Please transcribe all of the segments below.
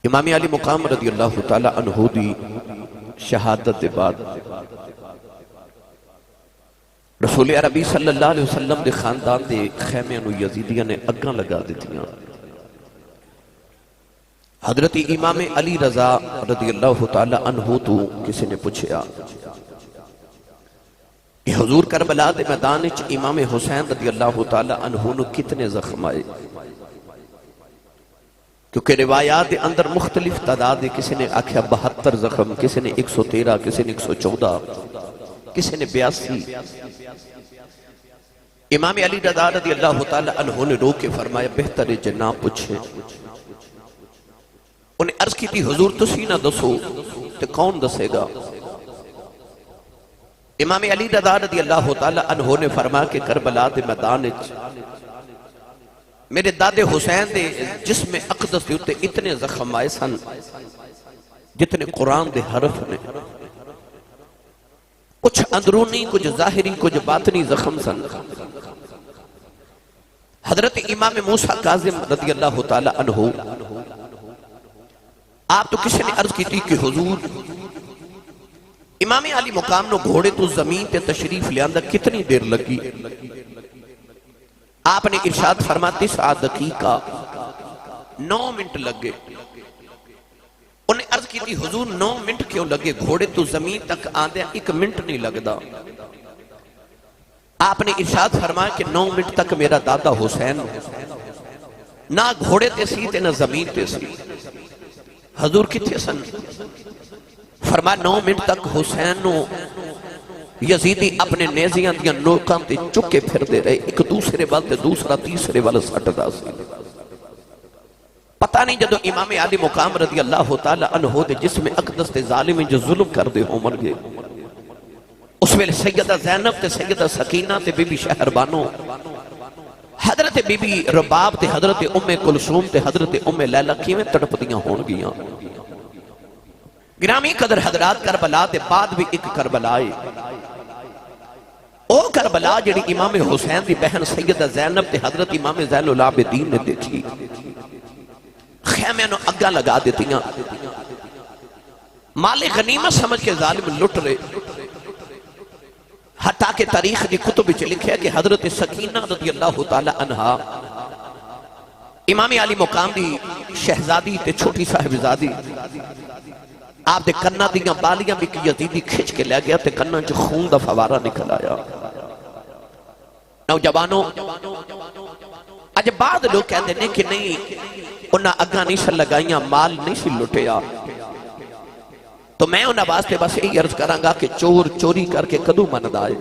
امام علی مقام رضی اللہ تعالی عنہ دی شہادت دے بعد رسول عربی صلی اللہ علیہ وسلم دے خاندان دے خیمے نو یزیدیاں نے اگاں لگا دیتیاں۔ حضرت امام علی رضا رضی اللہ تعالی عنہ تو کسی نے پوچھیا کہ حضور کربلا دے میدان وچ امام حسین رضی اللہ تعالی عنہ نو کتنے زخم آئے؟ کیونکہ روایات اندر مختلف تعداد، کسی نے آکھیا 72 زخم، کسی نے 113، کسی نے 114، کسی نے 82۔ امام علی رضا رضی اللہ تعالی عنہ نے رو کے فرمایا بہتر جناب پوچھیں۔ انہیں عرض کی تھی حضور تسی نہ دسو تو کون دسے گا؟ امام علی رضا رضی اللہ تعالی عنہ نے فرمایا کہ کربلا دے میدان وچ میرے دادے حسین دے جسم اقدس دے اتے اتنے زخم آئے سن جتنے قرآن دے حرف نے، کچھ اندرونی، کچھ ظاہری، کچھ باطنی زخم سن۔ حضرت امام موسیٰ کاظم رضی اللہ تعالی عنہ آپ تو کسی نے عرض کی تھی کہ حضور امام علی مقام نو گھوڑے تو زمین تے تشریف لے آندہ کتنی دیر لگی؟ آپ نے ارشاد فرماتی 9 دقیقہ 9 منٹ لگے۔ انہیں عرض کی تھی حضور 9 منٹ کیوں لگے؟ گھوڑے تو زمین تک آندے 1 منٹ نہیں لگدا۔ آپ نے ارشاد فرمایا کہ 9 منٹ تک میرا دادا حسین نہ گھوڑے تے سی تے نہ زمین تے سی۔ حضور کتھے سن؟ فرمایا 9 منٹ تک حسین نو یزیدی اپنے نیزیاں دیاں نوکاں تے چکے پھر دے رہے، ایک دوسرے وال تے دوسرا تیسرے وال سٹ دا سی۔ پتہ نہیں جدو امام علی مقام رضی اللہ تعالی عنہ دے جسم اقدس تے ظالمیں جو ظلم کر دے ہوں مر گئے، اس ویلے سیدہ زینب تے سیدہ سکینہ تے بی بی شہربانو، حضرت بی بی رباب تے حضرت ام کلثوم تے حضرت ام لیلہ کیویں تڑپ دیاں ہون گیاں۔ گرامی قدر حضرات کربلا دے بعد بھی ایک کربلا آئے، او کربلا جڑی امام حسین دی بہن سیدہ زینب تے حضرت امام زین العابدین نے دیکھی، خیمے نو اگا لگا دیتیاں، مال غنیمت سمجھ کے ظالم لٹ رہے، حتیٰ کہ تاریخ دی کتب وچ لکھیا کہ حضرت سکینہ رضی اللہ تعالی عنہا امام علی مقام دی شہزادی تے چھوٹی صاحبزادی آپ دے کنہ دیاں بالیاں بھی کہ یزیدی کھچ کے لے گیا تے کنہ جو خون دا فوارہ نکل آیا۔ نوجوانوں اج بعد لوگ کہتے ہیں کہ نہیں انہاں اگاں نہیں سے لگائیاں، مال نہیں سے لٹیا، تو میں انہاں واسطے بس یہی عرض کروں گا کہ چور چوری کر کے کدو مند آئے۔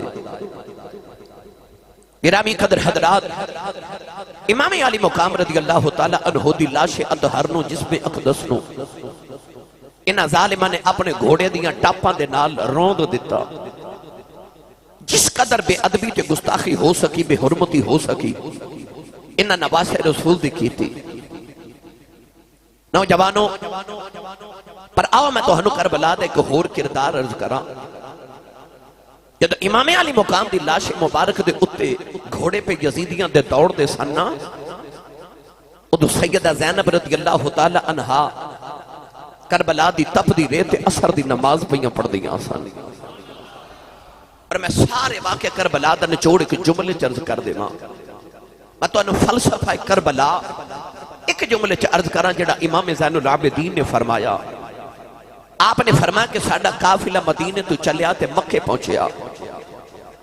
گرامی قدر حضرات، امام علی مقام رضی اللہ تعالی عنہ دی لاش اطہر نو جسم اقدس نو انہاں ظالماں نے اپنے گھوڑے دیاں ٹاپاں دے نال روند دیتا، جس قدر بے ادبی تے گستاخی ہو سکی، بے حرمتی ہو سکی، انہاں نواز رسول دی کی تھی۔ نوجوانوں پر آؤ میں تو ہنو کربلا دے کہ ہور کردار عرض کرا۔ جب امام علی مقام دی لاش مبارک دے اتے گھوڑے پہ یزیدیاں دے دوڑ دے سننا، ادھو سیدہ زینب رضی اللہ تعالی عنہا کربلا دی تپ دی ریت اثر دی نماز پہیاں پڑھ دیاں آسانی، اور میں سارے واقع کربلا دا نچوڑ ایک جملے چرز کر دے ماں۔ میں تو انہوں فلسفہ کربلا ایک جملے چرز کرا جڑا امام زین العابدین نے فرمایا۔ آپ نے فرمایا کہ ساڑھا قافلہ مدینے تو چلیا تے مکہ پہنچیا،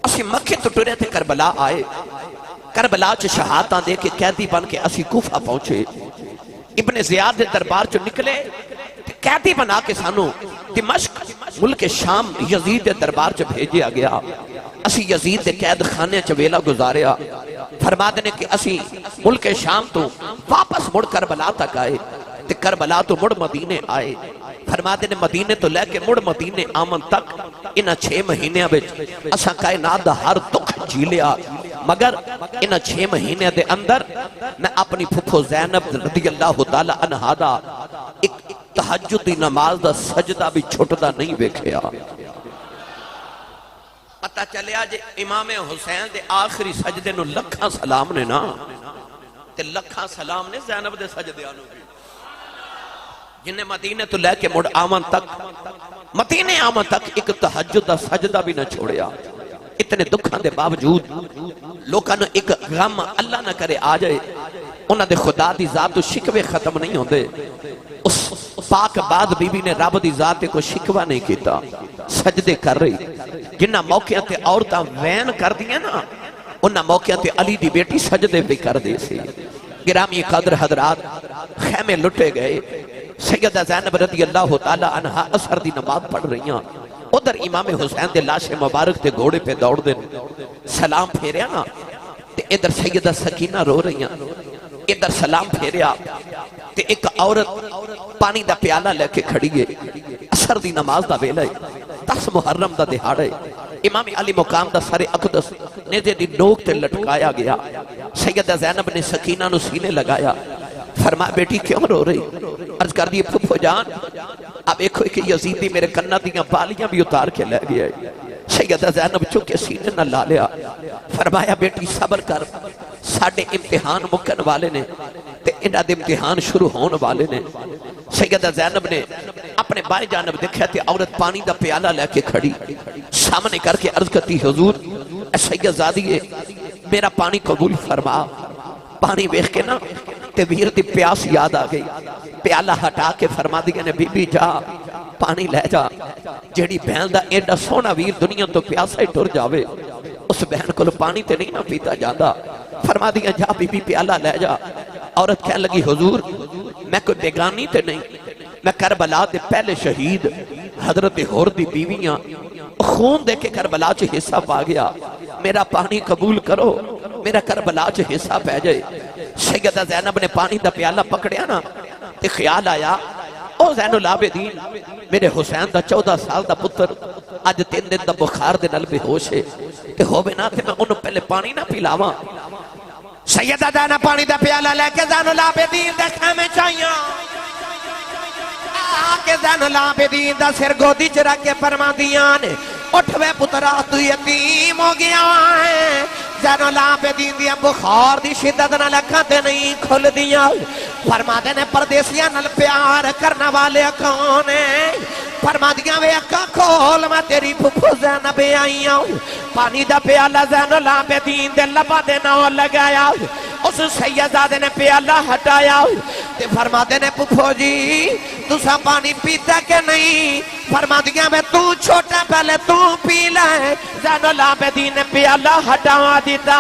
اسی مکہ تو ٹرے تے کربلا آئے، کربلا چ شہادتاں دے کے قیدی بن کے اسی کوفہ پہنچے، ابن زیاد دے دربار چ نکلے قیدی بنا کے سانو دمشق ملک شام یزید دے دربار چ بھیجیا گیا، اسی یزید دے قید خانے چ ویلا گزاریا۔ فرما دینے کہ اسی ملک شام تو واپس مڑ کربلا تک آئے تے کربلا تو مڑ مدینے آئے۔ فرما دینے مدینے تو لے کے مڑ مدینے آمن تک انہاں 6 مہینے بچ اساں کائنات دا ہر دکھ جی لیا، مگر انہاں 6 مہینے دے اندر میں اپنی پھپھو زینب رضی اللہ تعالی عنہا دا ایک تہجد دی نماز دا سجدہ بھی چھوٹدا نہیں ویکھیا۔ پتہ چلیا جے امام حسین دے آخری سجدے نو لکھاں سلام نے نا تے لکھاں سلام نے زینب دے سجدے آنو بھی۔ جنہیں مدینے تو لے کے مڑ آمن تک مدینے آمن تک ایک تہجد دا سجدہ بھی نہ چھوڑیا. اتنے دکھاں دے باوجود لوکاں نے ایک غم اللہ نہ کرے آ جائے انہاں دے خدا دی ذات تو شکوے ختم نہیں ہوندے. اس پاک بعد بی بی نے رب دی ذات کو شکوہ نہیں کیتا سجدے کر رہی. جنہ موقعہ تے عورتاں وین کر دیا نا انہاں موقعہ تے علی دی بیٹی سجدے بھی کر دے سی. گرامی قدر حضرات خیمے لٹے گئے. سیدہ زینب رضی اللہ تعالی عنہ اثر دی نماز پڑھ رہی ہیں. ادھر امام حسین دے لاش مبارک تے گھوڑے پہ دوڑ دے سلام پھیریا نا تے ادھر سیدہ سکینہ رو رہی ہیں. ادھر سلام پھیریا تے ایک عورت پانی دا پیالہ لے کے کھڑی ہے. اثر دی نماز دا ویلا ہے. 10 محرم دا دہاڑا ہے. امام علی مقام دا سر اقدس نیزے دی نوک تے لٹکایا گیا. سیدہ زینب نے سکینہ نو سینے لگایا. فرمایا بیٹی کیوں رو رہی؟ عرض کر دی پھپھو جان اب ایک کہ یزیدی میرے کنہ دیاں بالیاں بھی اتار کے لے گیا ہے. سیدہ زینب چکے سینے نہ لا لیا. فرمایا بیٹی صبر کر ساڑھے امتحان مکن والے نے تے انہاں دے امتحان شروع ہون والے نے. سیدہ زینب نے اپنے بائیں جانب دیکھا تے عورت پانی دا پیالہ لے کے کھڑی سامنے کر کے عرض کرتی حضور اے سید زادیے میرا پانی قبول فرما. پانی ویکھ کے نا تے ویر دی پیاس یاد آ گئی. پیالہ ہٹا کے فرما دیا نے بی بی جا پانی لے جا. جیڑی بہن دا ایڈا سونا ویر دنیا تو پیاسا ہی ٹر جاوے اس بہن کو پانی تے نہیں نہ پیتا جاندہ. فرما دیا جا بی بی پیالہ لے جا. عورت کہنے لگی حضور میں کوئی بیگانی تے نہیں میں کربلا دے پہلے شہید حضرت حور دی بیویاں خون دے کے کربلا چ حصہ پا گیا. میرا پانی قبول کرو میرا کربلا چ حصہ پہ جائے. سیدہ زینب نے پانی دا پیالہ پکڑیا نا تے خیال آیا او زین العابدین میرے حسین دا 14 سال دا پتر آج 3 دن دا بخار دے نل بے ہوش ہے تے ہو بنا تے میں انہوں پہلے پانی نہ پیلاواں. سیدہ زینب پانی دا پیالہ لے کے زین العابدین دے خیمے چاہیاں آکے زین العابدین دا سر گودی چ رکھ کے فرما دیاں نے اٹھوے پترا تو یتیم ہو گیا ہے. زین العابدین دیا بخار دی شدت نہ لکھا تے نہیں کھل دیا. فرما دے نے پردیسیاں نل پیار کرنا والے کون ہیں. فرما دیا وے اکا کھول میں تیری پھپھو زینب آئی ہوں. پانی دا پیالہ زین العابدین دے لبا دے نہ لگایا. اس سیدزادے نے پیالہ ہٹایا تے فرما دے نے پھپھو جی تسا پانی پیتا کہ نہیں. فرما دیا میں تو چھوٹا پہلے تو پی لائے. زین العابدین نے پیالہ ہٹا دیتا.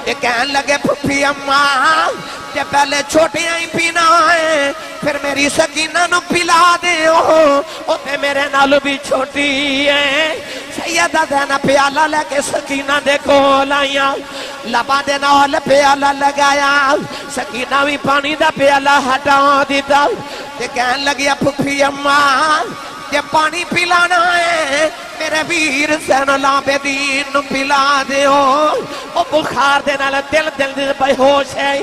یہ کہنے لگے پھپھی اماں کہ پہلے چھوٹے ہی پینا ہے پھر میری سکینہ نو پلا دے او تے میرے نالو بھی چھوٹی ہے. سیدہ زینب پیالہ لے کے سکینہ دے کول آئیا لبا دے نال پیالہ لگایا. سکینہ بھی پانی دا پیالہ ہٹا دیتا. تے کہنے لگی پھپھی اماں کہ پانی پلانا ہے میرے ویر زین العابدین نو پلا دیو او بخار دے نال دل دے بے ہوش ہے.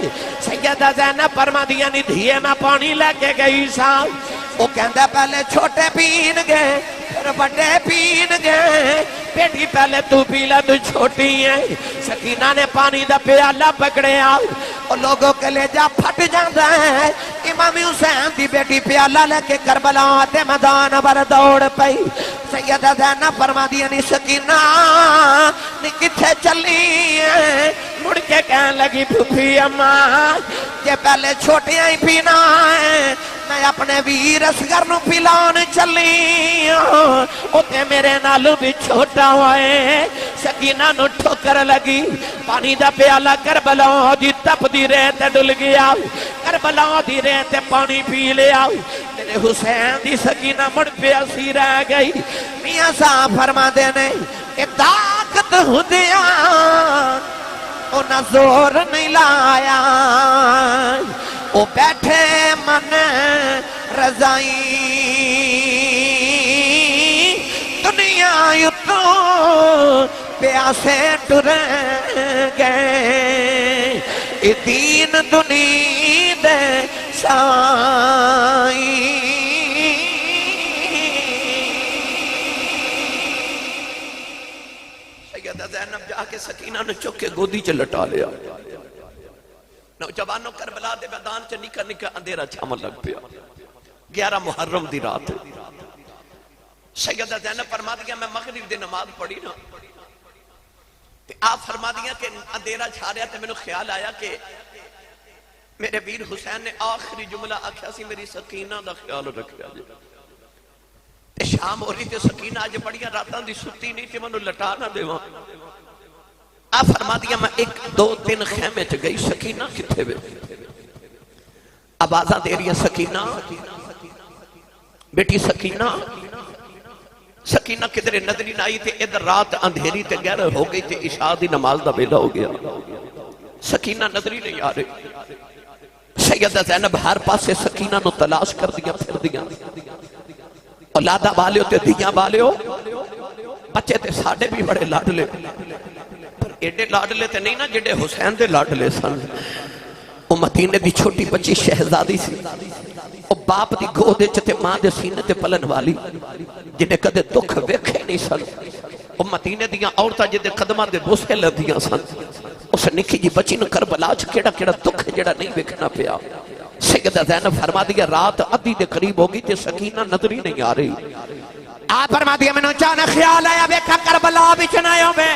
سیدہ زینب فرما دیا نہیں دھیے میں پانی لے کے گئی سا. وہ کہندہ پہلے چھوٹے پین گئے پھر بڑے پین گئے. بیٹی پہلے تو پیلا تو چھوٹی ہے. سکینہ نے پانی دا پیالہ پکڑے آؤ اور لوگوں کے لے جا پھٹ جاندہ ہے. امام حسین دی بیٹی پیالہ لے کے کربلا تے میدان بر دوڑ پئی. سیدہ زینب فرما دیا نہیں سکینہ نہیں کتھے چلی ہے. مڑ کے کہنے لگی پھپھی اماں کہ پہلے چھوٹیاں ہی پینا ہے میں اپنے ویر اصغر نو پلان چلی اوتے میرے نالو بھی چھوٹا ہوئے. سکینہ نو ٹھوکر لگی. پانی دا پیالہ کربلا دی تپ دی ریت ڈل گیا. کربلا دی ریت پانی پی لیا. میرے حسین دی سکینہ مڑ پیاسی رہ گئی. میاں صاحب فرما دینے اے طاقت ہو دیا او نہ زور نہیں لایا. او بیٹھے من رضائی دنیا یتوں پیاسے ٹر گئے. اے دین دنیا دے سائی. سیدہ زینب جا کے سکینہ نے چک کے گودی چ لٹا لیا. نوجوانوں کربلا دے میدان چ نکا نکا اندھیرا چھامن لگ پیا. 11 محرم دی رات سیدہ زینب فرما دیا میں مغرب دی نماز پڑھی نا آپ فرما دیا کہ اندھیرا چھا رہا تے میں خیال آیا کہ میرے ویر حسین نے آخری جملہ آکھیا سی میری سکینہ دا خیال رکھیا جی تے شام ہو رہی تے سکینہ آج بڑیاں راتاں دی ستی نہیں تے منو لٹا نہ دے وہاں آپ فرما دیا میں 1 2 3 خیمے چ گئی سکینہ کتھے وے آوازاں دے رہی سکینہ بیٹی سکینہ سکینہ کدھر نظری نہ آئی تے ادھر رات اندھیری تے گہر ہو گئی تے عشاء دی نماز دا ویلا ہو گیا سکینہ نظری نہیں آ رہی سیدہ زینب ہر پاسے سکینہ نو تلاش کر دیا پھر دیا اولادہ بالیو تے دیاں بالیو بچے تے ساڑھے بھی بڑے لاڈلے پر ایڈے لاڈلے تے نہیں نا جڑے حسین دے لاڈلے سن وہ مدینے دی چھوٹی بچی شہزادی سی وہ باپ دی گودے چتے ماں دے سینے تے پلن والی جنہیں کدے دکھ ویکھے نہیں سن وہ مدینے دیاں عورتاں جدے قدمہ دے بوسے لدیاں سن اس نکھی جی بچی نو کربلا چ کیڑا کیڑا دکھ جڑا نہیں ویکھنا پیا سیدہ زینب فرما دیا رات ادھی دے قریب ہوگی تے سکینہ نظری نہیں آ رہی آپ فرما دیا میں نو چانا خیال آیا ویکھا کربلا وچ نہ ہووے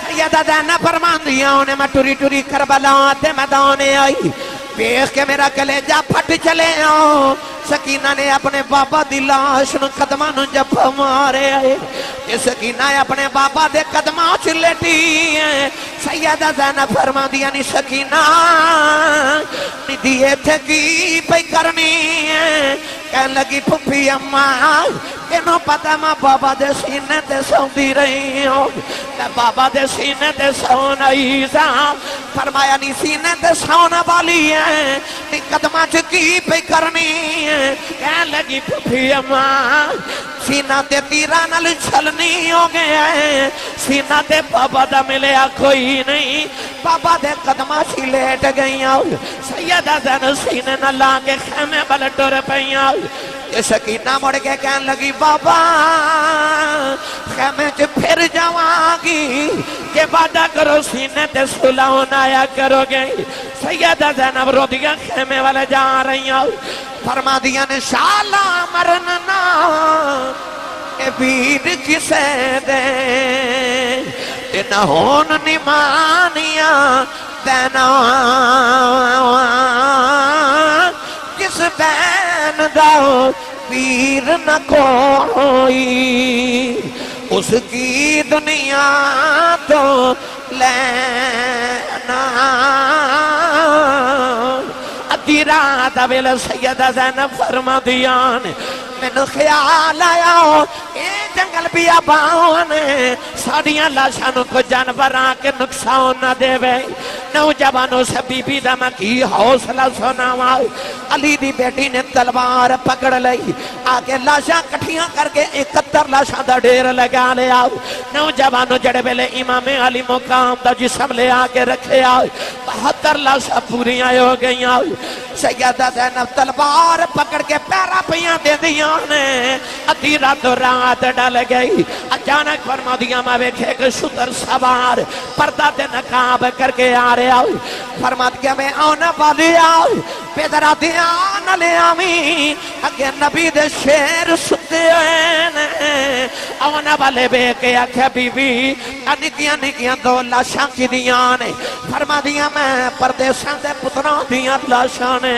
سیدہ زینب فرما دیا انہیں میں ٹری ٹری کربلا تے میدان آئی ویکھ کے میرا کلیجہ پھٹ چلے آؤ سکینہ نے اپنے بابا دی لاش نو قدمہ نو جب مارے آئے یہ سکینہ اپنے بابا دے قدمہ چلیٹی ہے سیدہ زینب فرما دیا نی سکینہ نی دیئے تھے کی پہ کرنی ہے کہن لگی پھپی اممہ انہوں پتہ میں بابا دے سینے تے سون دی رہی ہوں میں بابا دے سینے تے سون آئی سا فرمایا نی سینے تے سون والی ہے نی قدمہ چکی پہ کرنی ہے کہن لگی پھپی اممہ سینہ تے تیرہ نل چھلنی ہو گیا ہے سینہ تے بابا دا ملیا کوئی نہیں بابا دے قدمہ سی لیٹ گئی ہوں سیدہ زینب سینے نہ لانگے خیمے بلٹور پہی ہوں یہ سکینہ مڑ کے کہن لگی بابا خیمے چ پھر جاواں گی کہ وعدہ کرو سینے تے سلاؤن آیا کرو گے سیدہ زینب رو دیا خیمے والے جا رہی ہوں فرما دیا نے شالا مرننا اے ویر کسے دے تے نہ ہون نمانیاں دینا کس بین داؤ ویر نہ کوئی اس کی دنیا تو لینا ادھی رات ویل سیدہ زینب فرما دیان میں نے خیال آیا اے جنگل بیابان ساڑیاں لاشانوں کو جانور آکے نقصان نہ دے وے نوجوانوں سے بی بی دمہ کی حوصلہ سناوا علی دی بیٹی نے تلوار پکڑ لئی آکے لاشاں کٹھیاں کر کے 71 لاشاں دا ڈیر لگا لے آؤ نوجوانوں جڑے بیلے امام علی مقام دا جسم لے آکے رکھے آؤ 72 لاشاں پوریاں ہو گئی آؤ سیدہ زینب تلوار پکڑ کے پیرا پیاں دے دیاں نے ادھی رات رات ڈال گئی اچانک فرما دیا میں ویکھے کہ شتر سوار پردہ دے نقاب کر کے آ رہے آؤ فرما دیا میں آنا والی آؤ پیدرہ دیا نہ لے آمین اگے نبی دے شیر ستے ہوئے آنا والے بے کے آکھے بی بی نکیاں نکیاں 2 لاشاں کی دیاں نے فرما دیا میں پردیساں دے پتران دیاں لاشاں نے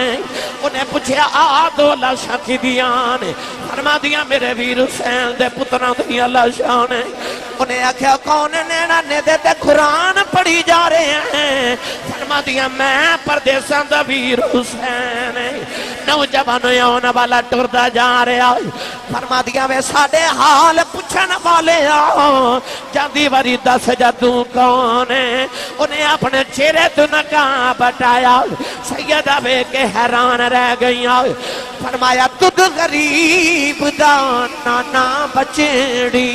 انہیں پوچھیا 2 لاشاں کی دیاں نے فرما دیا میرے ویر حسین دے پتران دیاں لاشاں نے انہیں آکھیا کون نینا نیدے تے قرآن پڑھی جا رہے ہیں فرما دیا میں پردیساں دا ویر حسین نوجوانوں یون والا ٹردہ جا رہے آؤ فرما دیا میں ساڑے حال پوچھن والے آؤ جاندی وری 10 جدوں کون ہے انہیں اپنے چہرے تو نقاب بٹایا سیدہ بے کے حیران رہ گئی آؤ فرمایا تُد غریب دانا نا بچڑی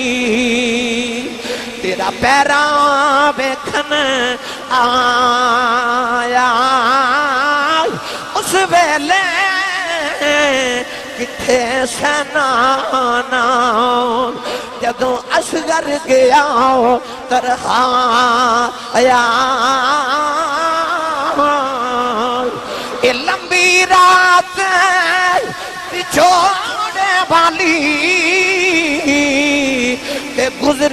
تیرا پیران بیکھن آیا اس ویلے کتھے سنانا جدوں اصغر گیا ترہا آیا یہ لمبی رات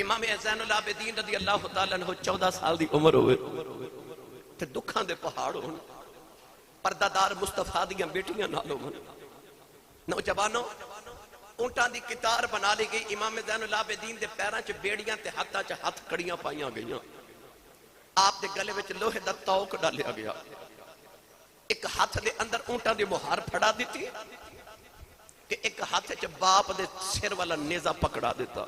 امام زین العابدین رضی اللہ تعالیٰ عنہ 14 سال دی عمر ہوئے تے دکھاں دے پہاڑ ہون، پردہ دار مصطفیٰ دیاں بیٹیاں نال ہون، نوجوانوں اونٹاں دی کتار بنا لی گئی، امام زین العابدین دے پیراں چ بیڑیاں تے ہاتھاں چ ہاتھ کڑیاں پائیاں گئیاں، آپ دے گلے وچ لوہے دا توق ڈالیا گیا، ایک ہاتھ دے اندر اونٹاں دی مہار پھڑا دیتی کہ ایک ہاتھ چ باپ دے سر والا نیزہ پکڑا دیتا،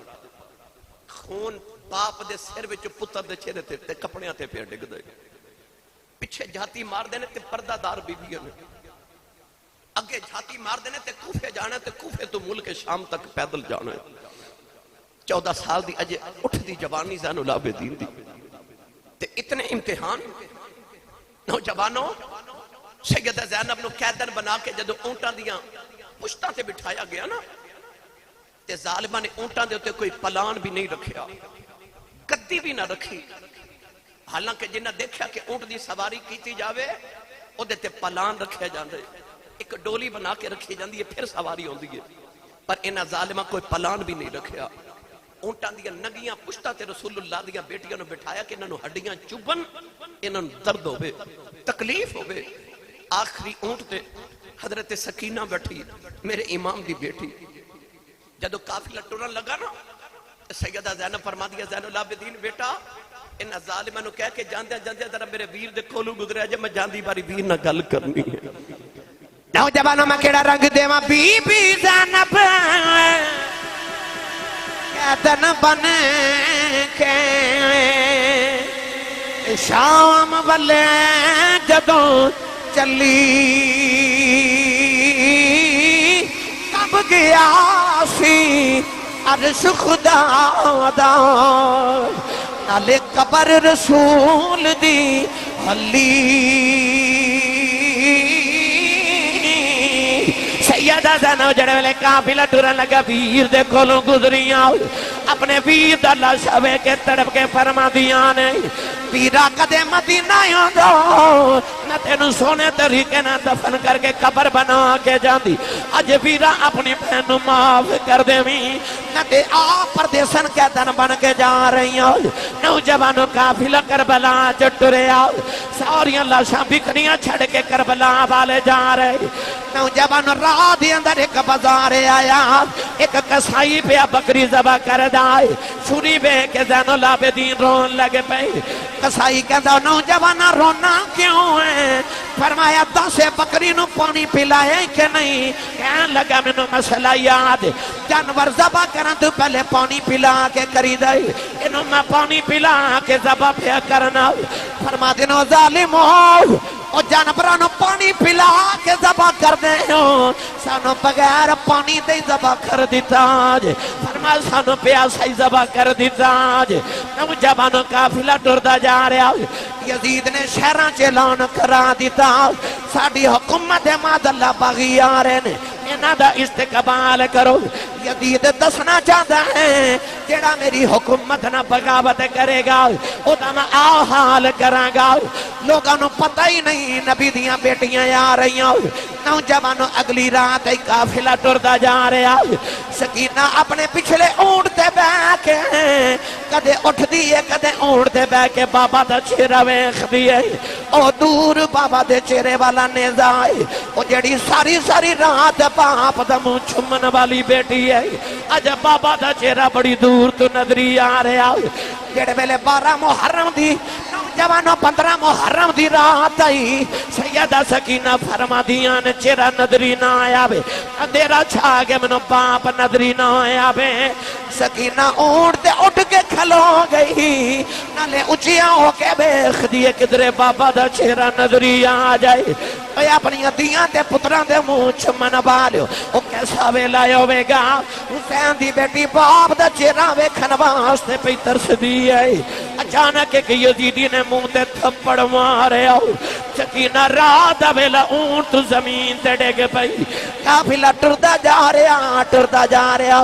خون باپ دے سر وچ پتر دے چہرے تے کپڑیاں تے پیا ڈگ دے، پیچھے جھاتی مار دینے تے پردہ دار بیویاں نے، اگے جھاتی مار دینے تے کوفے جانا تے کوفے تو ملک شام تک پیدل جانا ہے۔ 14 سال دی اجے اٹھ دی جوانی زین العابدین دی تے اتنے امتحان، نوجوانوں سیدہ زینب نو قیدن بنا کے جدو اونٹاں دیاں پشتاں تے بٹھایا گیا نا تے ظالمہ نے اونٹاں دے ہوتے کوئی پلان بھی نہیں رکھیا، گدی بھی نہ رکھی، حالانکہ جنہ دیکھا کہ اونٹ دی سواری کیتی جاوے او دیتے پلان رکھے جاندے، ایک ڈولی بنا کے رکھی جاندی ہے پھر سواری ہوندی ہے، پر انہاں ظالمہ کوئی پلان بھی نہیں رکھیا، اونٹاں دیاں نگیاں پشتاں تے رسول اللہ دیاں بیٹیاں نو بٹھایا کہ انہاں نو ہڈیاں چوبن، انہاں نو درد ہوئے، تکلیف ہوئے، آخری اونٹ تے حضرت سکینہ بیٹھی میرے امام دی بیٹی، جدو قافلہ ٹرن لگا نا سیدہ زینب فرما دیا زین العابدین بیٹا انہاں ظالمہ نو کہہ کے جاندے جاندے ذرا میرے ویر دے کولو گزرے جے میں جاندی باری ویر نہ گل کرنی ہے۔ نوجوانوں میں کیڑا رنگ دیواں بی بی زینب قیدن بن کے شام والے جدوں چلی کب گیا سی عرش خدا دا نالے قبر رسول دی ہلی سیدہ زینب جڑے ویلے قافلہ ٹرن لگا ویر دے کولوں گزریاں اپنے ویر دا لاشاوے کے تڑپ کے فرما دیاں نے ویرا کدے مدینہ آندو نہ تینوں سونے طریقے نہ دفن کر کے قبر بنا کے جاندی اج ویرا اپنی بہن معاف کر دے وی نہ تے آپ پردیسن قیدن بن کے جا رہی ہوں نوجوانوں قافلہ کربلا چ ٹریا ساریاں لاشاں بکھریاں چھڑ کے کربلا والے جا رہے نوجوانوں راہ دے اندر ایک بازار آیا ایک کسائی پہ بکری ذبح کر دائے سنی بے کہ زین العابدین رون لگے پہ کسائی کہتا نوجوانا رونا کیوں ہے فرمایا 10 بکری نو پانی پلائے کہ نہیں کہنے لگا میں نو مسئلہ یاد جانور ذبح کرنا تو پہلے پانی پلا کے کری دائی انہوں میں پانی پلا کے ذبح پیا کرنا فرما دینو ظالم ہو اور جانورانو پانی پلا کے ذبح کر دے ہو سانو بغیر پانی دے ذبح کر دیتا فرما سانو پیاسا ہی ذبح کر دیتا نوجوانوں قافلہ ٹردا جا رہا یزید نے شہراں چ اعلان کرا دیتا ساڈی حکومت ماد اللہ باغی آ رہے نے انہاں دا استقبال کرو یزید دسنا چاہتا ہے جڑا میری حکومت نہ بغاوت کرے گا او دا میں آ حال کراں گا لوگاں نو پتہ ہی نہیں نبی دیاں بیٹیاں آ رہی ہیں نوجوانوں اگلی رات ہی قافلہ ٹردا جا رہا سکینہ اپنے پچھلے اونٹ تے بیٹھ کے کدے اٹھ دی ہے کدے اونٹ تے بیٹھ کے بابا دا چہرہ ویکھ دی ہے او دور بابا دے چہرے والا نیزہ ہے او جڑی ساری ساری رات باپ دا منہ چھمن والی بیٹی ہے اج بابا دا چہرہ بڑی دور تو نظری آ رہا جڑے ویلے 12 محرم دی نوجوانوں 15 محرم دی رات آئی سیدہ سکینہ فرما دیاں نے چہرہ نظری نہ آیا بے اندھیرا چھا کے منو باپ نظری نہ آیا بے سکینہ اونٹ تے اٹھ کے کھلو گئی نالے اچھیاں ہو کے بیخ دیئے کدرے بابا دا چہرہ نظری آ جائے اے اپنی دیاں تے پتران دے منہ چھمن بالیو او کیسا ویلا ہوئے گا حسین دی بیٹی باپ دا چہرہ ویکھن واسطے پہ ترس دی ہے اچانک ایک یزیدی نے منہ تے تھپڑ مارے سکینہ راہ دا ویلا اونٹ زمین تے ڈگ پئی قافلہ ٹردا جا رہا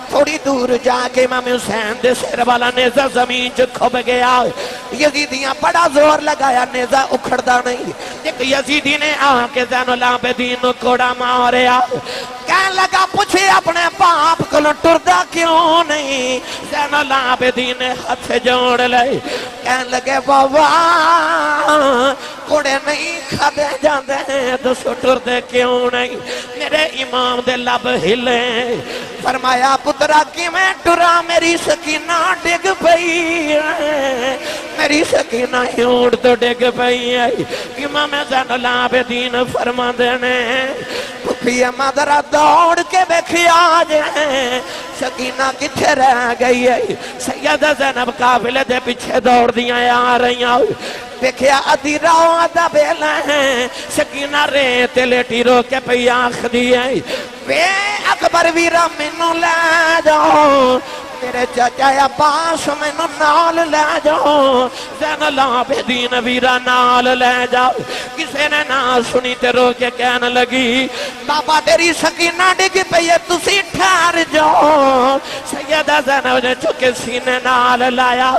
تھوڑی دور جا کے امام حسین دے سر والا نیزہ زمین چ کھب گیا یزیدیاں بڑا زور لگایا نیزہ اکھڑدا نہیں ایک یزیدی نے آ کے زین العابدین نو کوڑا ماریا کہنے لگا پوچھے اپنے باپ کو ٹردا کیوں نہیں زین العابدین نے ہاتھ جوڑ لے کہنے لگے بابا کوڑے نہیں کھادے جاندے دسو ٹردے کیوں نہیں میرے امام دے لب ہلے فرمایا پترا کی میں ٹرا میری سکینہ ڈگ پئی میری سکینہ ہیوڑ تو ڈگ پئی امام زین العابدین فرما دینے پھپی مادرہ دوڑ کے بیکھیا جائیں سکینہ کتھے رہ گئی ہے سیدہ زینب قافلے دے پیچھے دوڑ دیاں آ رہی ہیں بیکھیا ادھی راؤں آدھا بیلہ ہیں سکینہ ریتے لیٹی رو کے پہ آنکھ دیئے وے اکبر ویرہ منو لے جاؤ میرے چاچا عباس منو نال لے جاؤ زین العابدین ویرہ نال لے جاؤ کسے نے نہ سنی تے رو کے کہنے لگی بابا تیری سکینہ ڈگی پہ یہ تسی ٹھہر جاؤ سیدہ زینب نے چکے سینے نال لایا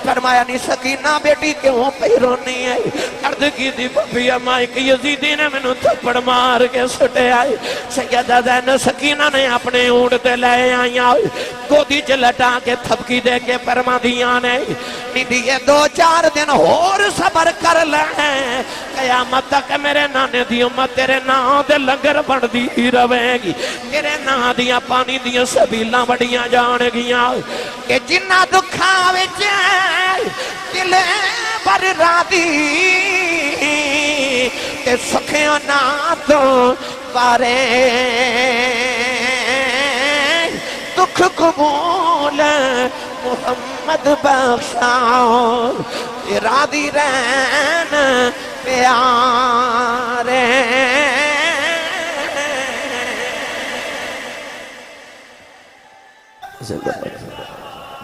فرمایا نہیں سکینہ بیٹی کیوں پہ رونی ہے عرض کی دی پپی امائی کہ یزیدی نے منو تھپڑ مار کے سٹے آئی سیدہ زینب سکینہ نے اپنے اونٹتے لے آئی گودی چلٹا کے تھپکی دے کے فرما دیا نے دیئے 2-4 دن اور صبر کر لیں قیامت تک میرے نانے دی امت تیرے نا دے لنگر بڑھ دی روے گی تیرے نا دیا پانی دیا سبیلاں بڑیاں جان گیاں کہ جنہ دکھا وچے دلے بر را دی تے سکھیوں نا تو بارے دکھ قبول محمد بخشاؤ ارادی رہن پیارے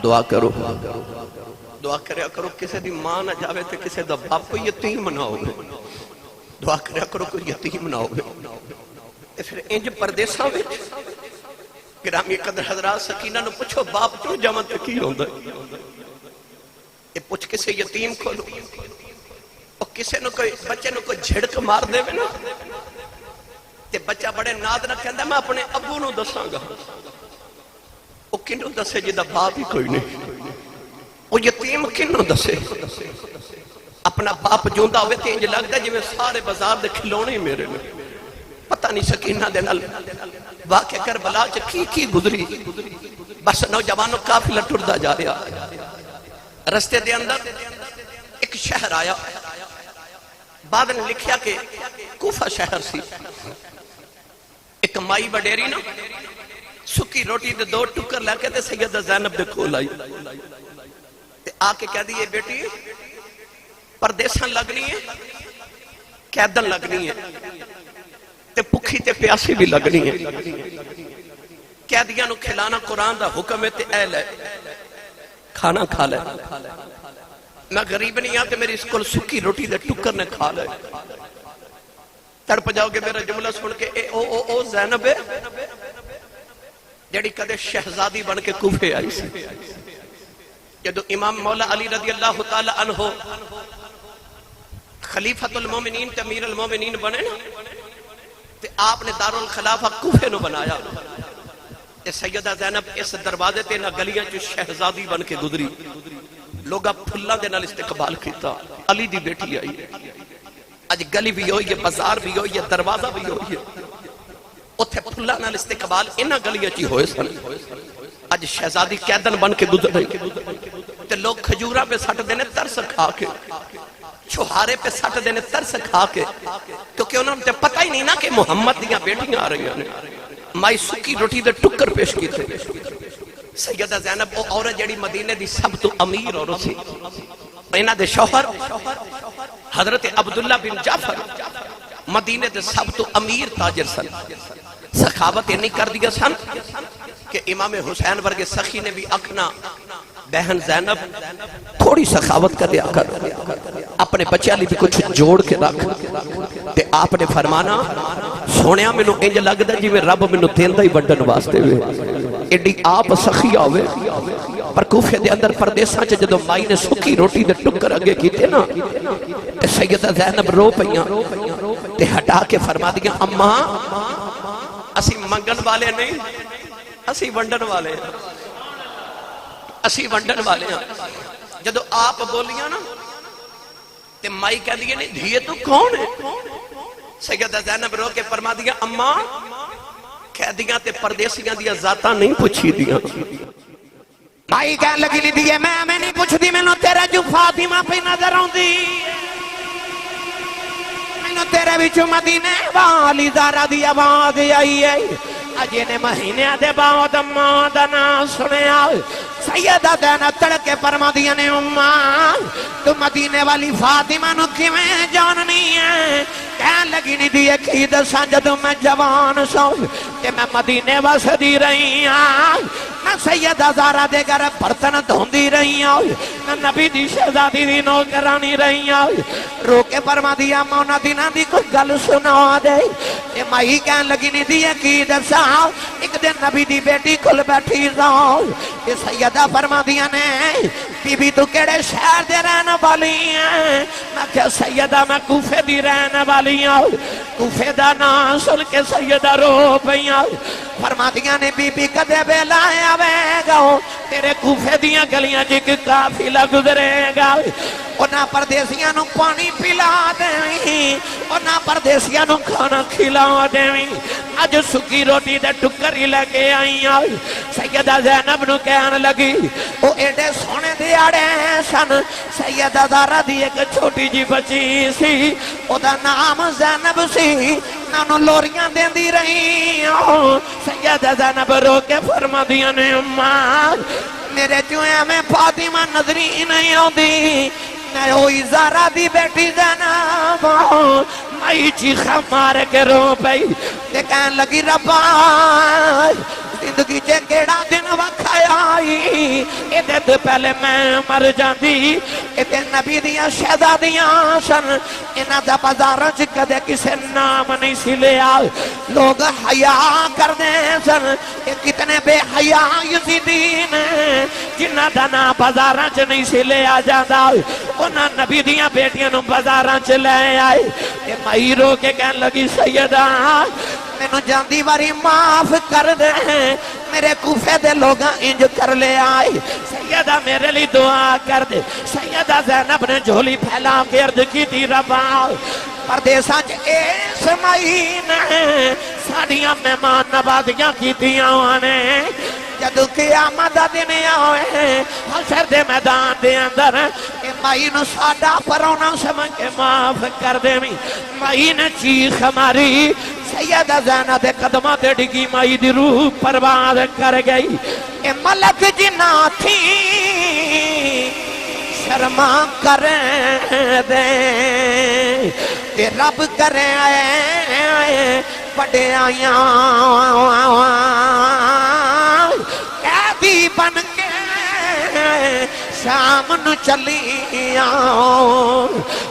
دعا کرو دعا کریا کرو کسے دی ماں نہ جاوے تے کسے دا باپ کو یتیم نہ ہوگے دعا کریا کرو کوئی یتیم نہ ہوگے پھر انج پردیساں وچ گرامی قدر حضرات سکینہ نو پوچھو باپ تو جمع تکی ہوندہ یہ پوچھ کسے یتیم کھولو اور کسے نو کوئی بچے نو کوئی جھڑک مار دے میں نا تے بچہ بڑے ناد نہ کہندہ میں اپنے ابو نو دساں گا وہ کنو دسے جدہ باپ ہی کوئی نہیں وہ یتیم کنو دسے اپنا باپ جوندہ ہوئے تے انج لگتا ہے جی میں سارے بازار دے کھلونے میرے میں پتہ نہیں سکینہ دے نل واقع کربلا کی گزری بس نوجوانوں کافی لٹردہ جا رہا رستے دے اندر ایک شہر آیا بعد نے لکھیا کہ کوفہ شہر سی ایک مائی بڑیری نا سکی روٹی دے 2 ٹکر لے کے تے سیدہ زینب دے کھول آئی تے آکے کہہ دیئے بیٹی پردیسان لگنی ہے قیدن لگنی ہے تے پکھی تے پیاسی بھی لگنی ہے قیدیاں نو کھلانا قرآن دا حکم ہے تے اہل ہے کھانا کھا لے میں غریب نہیں آتے میری اسکول سکی روٹی دے ٹکر نے کھا لے تڑپ جاؤ گے میرا جملہ سن کے اے او او او زینب ہے جڑی کدے شہزادی بن کے کوفے آئی سی جدو امام مولا علی رضی اللہ تعالی عنہ خلیفۃ المومنین تے امیر المومنین بنے نا تے آپ نے دار الخلافہ کوفے نو بنایا تے سیدہ زینب اس دروازے تے نہ گلیاں چو شہزادی بن کے گزری لوگا پھلا دے نال استقبال کیتا علی دی بیٹی آئی اج گلی بھی ہوئی ہے بازار بھی ہوئی ہے دروازہ بھی ہوئی ہے اتھے پھلا نال استقبال انہا گلیاں چی ہوئے سن اج شہزادی قیدن بن کے گزر رہی تے لوگ کھجورہ پہ سٹ دینے ترس کھا کے چھوہارے پہ سٹ دینے ترس کھا کے کیونکہ انہوں نے پتہ ہی نہیں نا کہ محمد دیاں بیٹیاں آ رہی ہیں مائی سکی روٹی دے ٹکر پیش کی تھے سیدہ زینب وہ عورت جڑی مدینے دی سب تو امیر عورت سی انہاں دے شوہر حضرت عبداللہ بن جعفر مدینے دے سب تو امیر تاجر سن سخاوت نہیں کر دیا سن کہ امام حسین ورگے سخی نے بھی اکھنا بہن زینب تھوڑی سخاوت کر دیا کر اپنے بچے علی بھی کچھ جوڑ کے رکھ تے آپ نے فرمانا سونیا میں نو انج لگ دا جی میں رب میں نو دیندہ ہی بڑھن واسطے ہوئے ایڈی آپ سخی آوے پر کوفے دے اندر پردیساں چا جدو مائی نے سکی روٹی دے ٹکر اگے کی تھے نا تے سیدہ زینب رو پہیاں تے ہٹا کے فرما دیا اماں اسی منگن والے نہیں اسی ونڈن والے اسی ونڈن والے ہیں جدو آپ بولیاں نا تے مائی کہہ دیئے نہیں دھیے تو کون ہے سیدہ زینب رو کے فرما دیا اماں کہہ دیا تے پردیسیاں دیا ذاتاں نہیں پوچھی دیا مائی کہہ لگی نہیں دیئے میں نہیں پوچھ دی میں نو تیرا جو فاطمہ پہ نظر ہوں دی میں نو تیرے بچو مدینے والی زارہ دی آواز آئی ہے اجے نے مہینے دے بعد اماں دا نام سنیا سیدہ زینب تڑکے فرما دیا نے اماں تو مدینے والی فاطمہ نو کیویں جاننی ہے کہن لگی نہیں دیئے کی دساں جدوں میں جوان سو کہ میں مدینے واسدی رہی ہوں میں سیدہ زارہ دے گھر برتن دھوندی رہی ہوں میں نبی دی شہزادی دی نوکرانی رہی ہوں رو کے فرما دیا مونا دینا دی کوئی گل سنا دے کہ مائی کہن لگی نہیں دیئے کی دساں ایک دن نبی دی بیٹی کھل بیٹھی رہوں کہ سیدہ فرما دیا نے بی بی تو کیڑے شہر دے رہنے والی ہیں میں کہا سیدہ میں کوفے دی رہنے والی ہوں کوفے دا نام سن کے سیدہ رو پہیاں فرما دیا نے بی بی کدے بے لائے آوے گا تیرے کوفے دیاں گلیاں جک کافلہ گزرے گا اونا پردیسیاں نو پانی پلا دیں اونا پردیسیاں نو کھانا کھلا دیں آج سکی روٹی دے ٹکری لگے آئی آئی سیدہ زینب نو کہن لگی او ایڈے سونے دے آڑے سن سیدہ زارہ دی ایک چھوٹی جی بچی سی او دا نام زینب سی نانو لوریاں دیں دی رہی سیدہ زینب رو کے فرما دیا نے اماں میرے چوئے میں فاطمہ نظری نہیں ہوں دی میں ہوئی زارہ دی بیٹی زینب مائی چیخہ مار کے رو پئی تے کہن لگی ربا زندگی چے کیڑا دن وکھایا آئی ایدے تو پہلے میں مر جاندی ایدے نبی دیا شہزادیاں سن انہاں دا بازاراں چ کدے کسے نام نہیں سی لیا لوگ حیا کر دیں سن کہ کتنے بے حیا یزیدین جنہاں دا نام بازاراں چ نہیں سی لیا جاندا انہاں نبی دیا بیٹیاں نو بازاراں چ لے آئے کہ مائی رو کے کہن لگی سیدہ میں نو جاندی باری معاف کر دے میرے کوفے دے لوگاں انج کر لے آئے سیدہ میرے لی دعا کر دے سیدہ زینب نے جھولی پھیلا کے عرض کی تھی ربا پردیساں چ اس مہینے ساڑیاں مہمان نوازیاں کی تھیاں آنے جدو قیامت دا دن آئے حشر دے میدان دے اندر کہ مائی نو ساڑا پرونا سمجھ کے معاف کر دے مائی نے چیخ ہماری سیدہ زینب دے قدمہ دے ڈگی مائی دی روح پرواز کر گئی اے ملک جنا تھی شرما کریں دے تے رب کریں آئے بڑے آیاں قیدی بن کے شام نو چلی آؤں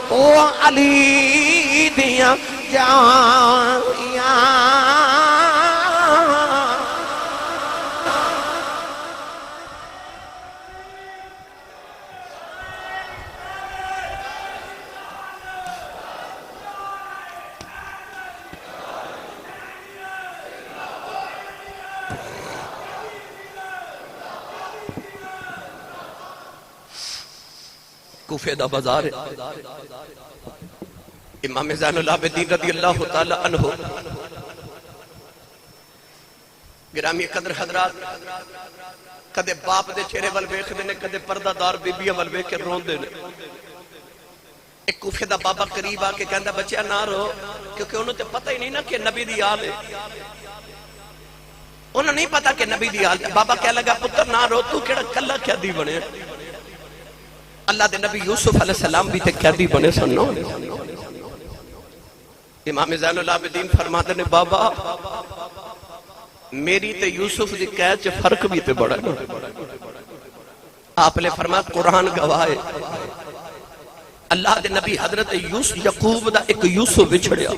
او علی دیاں جائیاں کوفے دا بازار ہے امام زین العابدین رضی اللہ تعالی عنہ گرامی قدر حضرات کدے باپ دے چہرے ول ویکھ دے نے کدے پردہ دار بیبیاں ول ویکھ کے روندے نے ایک کوفے دا بابا قریب آ کے کہندا بچیا نہ رو کیونکہ انہوں تے پتہ ہی نہیں نا کہ نبی دی آل ہے انہوں نہیں پتا کہ نبی دی آل ہے بابا کہہ لگا پتر نہ رو تو کیڑا کلا قیدی بنے اللہ دے نبی یوسف علیہ السلام بھی تے قیدی بنے سنو امام زین العابدین فرماتے نے بابا میری تے یوسف دی قید چ فرق بھی تے بڑا ہے آپ نے فرمایا قرآن گواہ ہے اللہ دے نبی حضرت یعقوب دا ایک یوسف بچھڑیا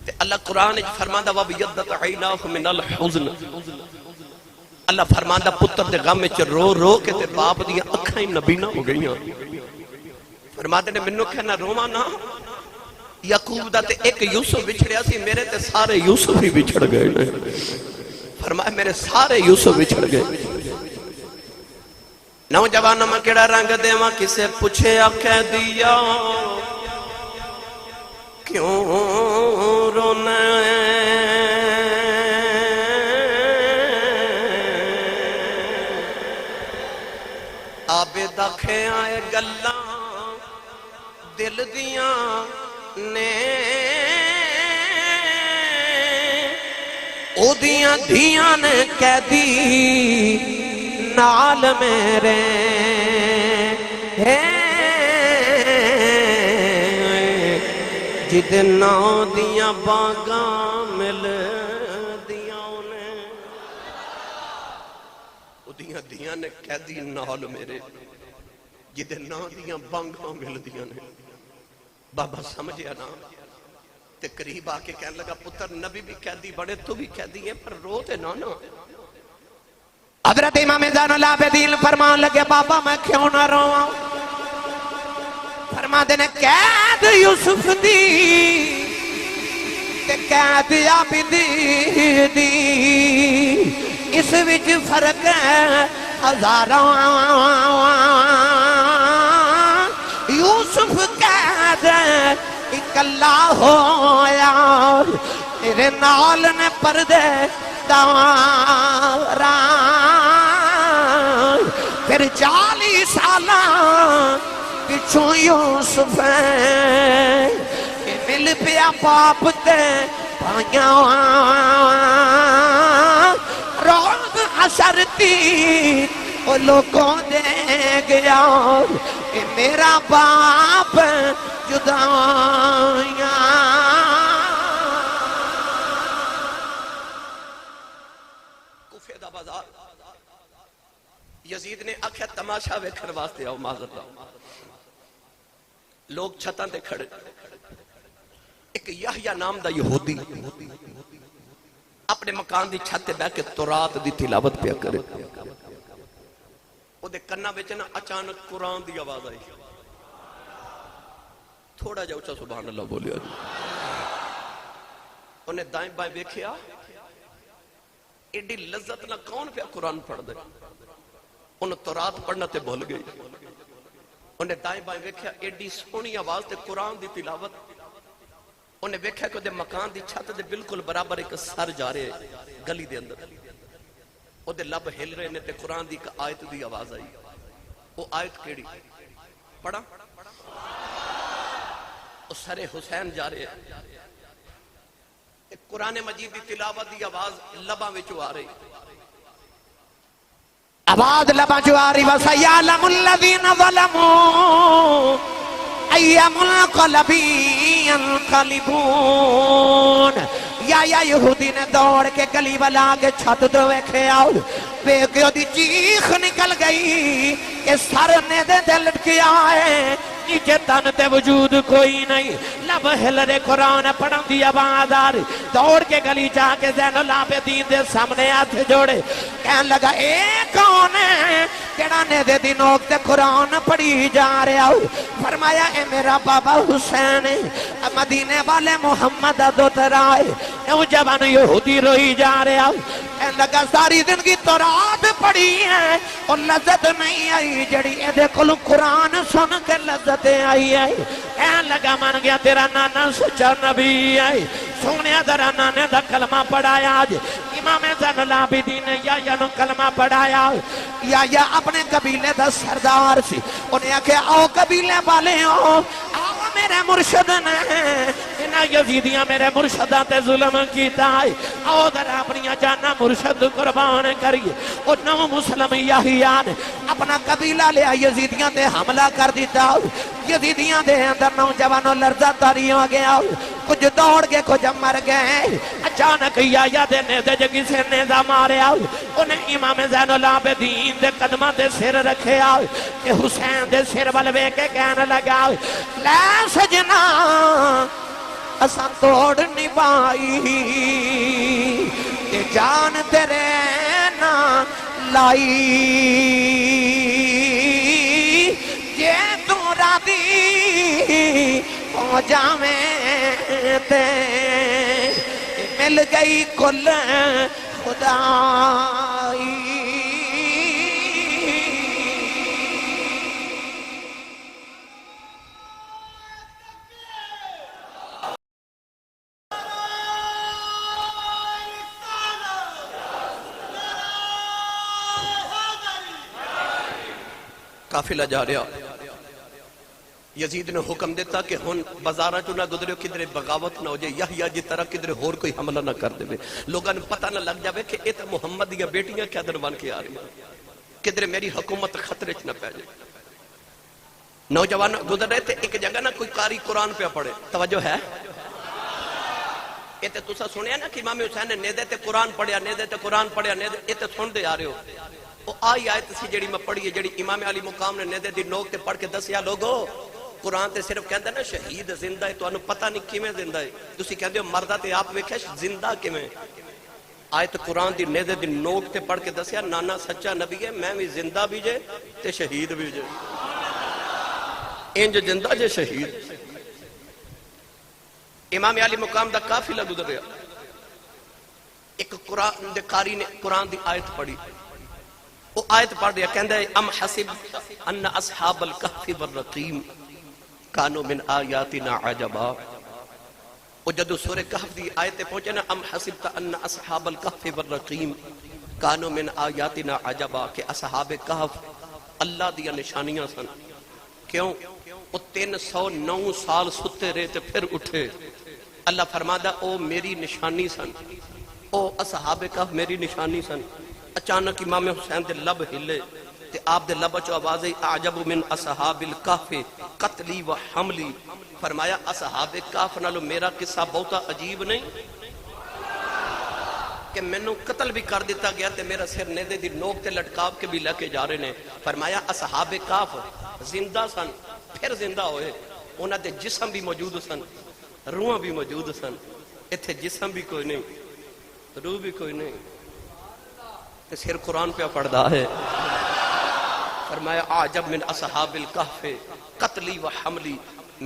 تے اللہ قرآن فرماندا وَبِيَضَّتْ عَيْنَاهُ مِنَ الْحُزْنِ اللہ فرماندا پتر دے غم وچ رو رو کے تے باپ دی اکھاں نبینا ہو گئیاں فرماتے نے منو کہنا روواں نہ یعقوب دا تے ایک یوسف بچھڑیا سی میرے تے سارے یوسف ہی بچھڑ گئے فرمایا میرے سارے یوسف بچھڑ گئے نوجوانوں میں کیڑا رنگ دیواں کسے پوچھے کہہ دیا کیوں رونا آبے دکھے آئے گلاں دل دیاں نے او دیاں دھیاں نے کہہ دی نال میرے جد ناں دیاں باغاں مل دیاں انہیں او دیاں دھیاں نے کہہ دی نال میرے جد ناں دیاں باغاں مل دیاں نے بابا سمجھیا نا تے قریب آکے کہنے لگا پتر نبی بھی کہہ دی بڑے تو بھی کہہ دی ہے پر رو تے نا حضرت امام زین العابدین فرمان لگے بابا میں کیوں نہ رواں فرما دینے قید یوسف دی تے قید عابدی دی اس وچ فرق ہے ہزاراں یوسف قید اکلا ہویا میرے نال نے پردے داران پھر 40 سالاں پچھوں یوسف مل پیا باپ تے پائیاں روز حشر تی وہ لوگوں دے گیا میرا باپ جدائیاں کوفے دا بازار یزید نے آکھیا تماشا ویکھن واسطے آؤ معذرت لوگ چھتاں تے کھڑے ایک یحییٰ نام دا یہودی اپنے مکان دی چھت تے بیٹھ کے تورات دی تلاوت پیا کرے او دے کنا وچ نا اچانک قرآن دی آواز آئی تھوڑا جا اچھا سبحان اللہ بولیا انہیں دائیں بائیں ویکھیا ایڈی لذت نہ کون پہ قرآن پڑھ دے انہیں تورات پڑھنا تے بھول گئی انہیں دائیں بائیں ویکھیا ایڈی سونی آواز تے قرآن دی تلاوت انہیں ویکھیا کہ دے مکان دی چھت دے بالکل برابر ایک سر جا رہے گلی دے اندر او دے لب ہل رہے نے تے قرآن دی ایک آیت دی آواز آئی وہ آیت کیڑی پڑھا او سر حسین جا رہے ایک قرآن مجید دی تلاوت دی آواز لباں وچوں آ رہی آواز لباں جو آ رہی وَسَيَعْلَمُ الَّذِينَ ظَلَمُوا أَيَّ مُنْقَلَبٍ يَنْقَلِبُونَ یا یہودی نے دوڑ کے گلی والا کے چھت دو ویکھے آؤ بیکیوں دی چیخ نکل گئی کہ سر نے دے لٹکے آئے نیچے تن تے وجود کوئی نہیں لب ہل رے قرآن پڑھن دی آواز آ رہی دوڑ کے گلی جا کے زین العابدین دے سامنے ہاتھ جوڑے کہنے لگا اے کون ہے کیڑا نے دے دی نوک تے قرآن پڑھی جا رہے آؤ فرمایا اے میرا بابا حسین مدینے والے محمد دوترائے نوجوان یہودی روئی جا رہے آؤ کہنے لگا ساری زندگی تورات پڑھی ہے اور لذت نہیں آئی جڑی اے دے کل قرآن سن کے لذت آئی ہے کہنے لگا مان گیا تیرا نانا سچا نبی ہے سونیا درا نانے دا کلمہ پڑھایا آج امام زین العابدین نے یا نو کلمہ پڑھایا یا اپنے قبیلے دا سردار سی انہیں آکھے آؤ قبیلے والے آؤ میرے مرشد نے انہاں یزیدیاں میرے مرشدہ تے ظلم کیتا ہے آؤ در اپنی جانا مرشد قربان کریے اور نو مسلم یحییٰ نے اپنا قبیلہ لیا یزیدیاں تے حملہ کر دیتا یزیدیاں دے اندر نوجوانوں لرزہ تاری ہو گیا کچھ دوڑ گئے کچھ مر گئے اچانک یحییٰ دے نیزے جگی سے نیزہ مارے آؤ انہیں امام زین العابدین دے قدمہ دے سر رکھے آؤ کہ حسین دے سر والوے کے کہنے لگا لے سجنا اسا توڑ نبائی تے جان تیرے نا لائی جے تو راضی ہو جاویں تے مل گئی کل خدائی قافلہ جا رہا، یزید نے حکم دیتا کہ ہن بازارہ چو نہ گزرے کدھر بغاوت نہ ہو جائے، یحییٰ جی طرح کدھر ہور کوئی حملہ نہ کر دے، لوگاں نے پتہ نہ لگ جاوے کہ یہ تو محمد یا بیٹیاں کیا در بن کے آ رہی ہیں، کدھر میری حکومت خطرے چ نہ پہ جائے۔ نوجوان گزر رہے تھے، ایک جگہ نہ کوئی قاری قرآن پہ پڑھے، توجہ ہے؟ یہ تو تسا سنیا نا کہ امام حسین نے نیدے تے قرآن پڑھیا، نیدے تے قرآن پڑھیا، نیدے، یہ تو سن دے آ رہے ہو۔ وہ آئی آیت سی جڑی میں پڑھی ہے، جڑی امام علی مقام نے نیدے دی نوک تے پڑھ کے دسیا، لوگو قرآن تے صرف کہندے نا شہید زندہ ہے، تو انہوں پتہ نہیں کیویں زندہ ہے، تسی کہندے ہو مردہ تے آپ ویکھے زندہ کیویں؟ آیت قرآن دی نیدے دی نوک تے پڑھ کے دسیا، نانا سچا نبی ہے، میں بھی زندہ بھی جے تے شہید بھی جے، انج زندہ جے شہید۔ امام علی مقام دا قافلہ گزر رہا، ایک قرآن دے قاری نے قرآن دی آیت پڑھی، وہ آیت پڑھ رہا کہندہ ہے ام حسب ان اصحاب الکہف والرقیم کانو من آیاتنا عجبا۔ وہ جدو سورہ کہف دی آیت پہنچے نا، ام حسبت ان اصحاب الکہف والرقیم کانو من آیاتنا عجبا، کہ اصحاب کہف اللہ دیا نشانیاں سن۔ کیوں؟ وہ 309 سال ستے رہے تے پھر اٹھے۔ اللہ فرمادا او میری نشانی سن، او اصحاب کہف میری نشانی سن۔ اچانک امام حسین دے لب ہلے تے آپ دے لب چو آواز اعجب من اصحاب الکہف قتلی و حملی، فرمایا اصحاب کہف نالو میرا قصہ بہتا عجیب نہیں کہ میں قتل بھی کر دیتا گیا تے میرا سر نیدے دی نوک تے لٹکاو کے بھی لے کے جا رہے نے۔ فرمایا اصحاب کہف زندہ سن، پھر زندہ ہوئے، انہاں دے جسم بھی موجود سن، روح بھی موجود سن، اتھے جسم بھی کوئی نہیں، روح بھی کوئی نہیں، تے سر قرآن پہ پڑھدا ہے۔ فرمایا اعجب من اصحاب الکہف قتلی و حملی،